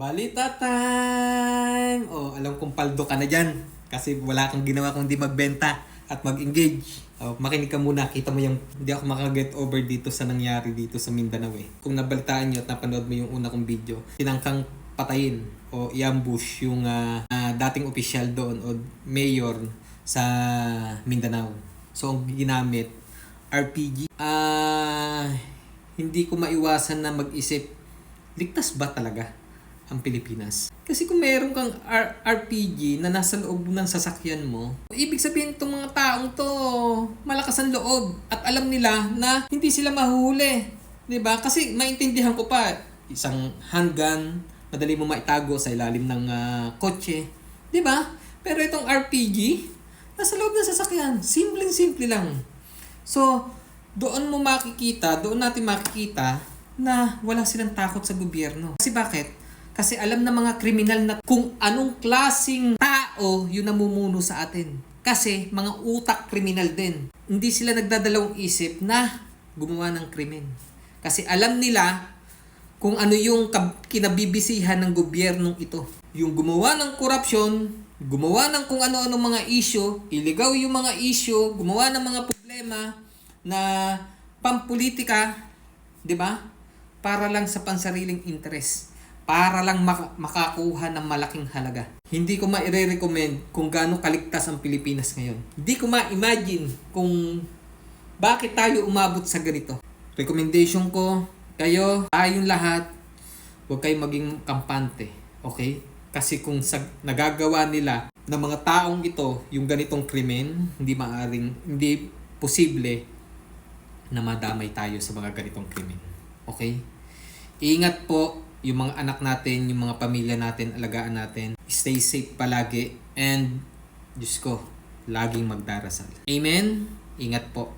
Balita time! Oh, alam kong paldo ka na dyan. Kasi wala kang ginawa kung di magbenta at mag-engage. Oh, makinig ka muna. Kita mo yung hindi ako makaget over dito sa nangyari dito sa Mindanao eh. Kung nabalitaan nyo at napanood mo yung una kong video, tinangkang patayin o i-ambush yung dating opisyal doon o mayor sa Mindanao. So, ang ginamit, RPG. Hindi ko maiwasan na mag-isip, ligtas ba talaga ang Pilipinas? Kasi kung meron kang RPG na nasa loob ng sasakyan mo, ibig sabihin itong mga taong to malakas ang loob at alam nila na hindi sila mahuhuli. 'Di ba? Kasi maintindihan ko pa, isang handgun, madali mo maitago sa ilalim ng kotse. 'Di ba? Pero itong RPG, nasa loob ng sasakyan. Simpleng-simple lang. So, doon natin makikita na wala silang takot sa gobyerno. Kasi bakit? Kasi alam ng mga kriminal na kung anong klaseng tao yung namumuno sa atin. Kasi mga utak kriminal din. Hindi sila nagdadalawang isip na gumawa ng krimen. Kasi alam nila kung ano yung kinabibisihan ng gobyernong ito. Yung gumawa ng korupsyon, gumawa ng kung ano-ano mga issue, iligaw yung mga issue, gumawa ng mga problema na pampolitika, 'di ba? Para lang sa pansariling interest, para lang makakuha ng malaking halaga. Hindi ko ma-recommend kung gaano kaligtas ang Pilipinas ngayon. Hindi ko ma-imagine kung bakit tayo umabot sa ganito. Recommendation ko, tayong lahat, huwag kayong maging kampante, okay? Kasi kung nagagawa nila ng mga taong ito yung ganitong krimen, hindi posible na madamay tayo sa mga ganitong krimen. Okay? Ingat po yung mga anak natin, yung mga pamilya natin, alagaan natin. Stay safe palagi and Diyos ko, laging magdarasal. Amen? Ingat po.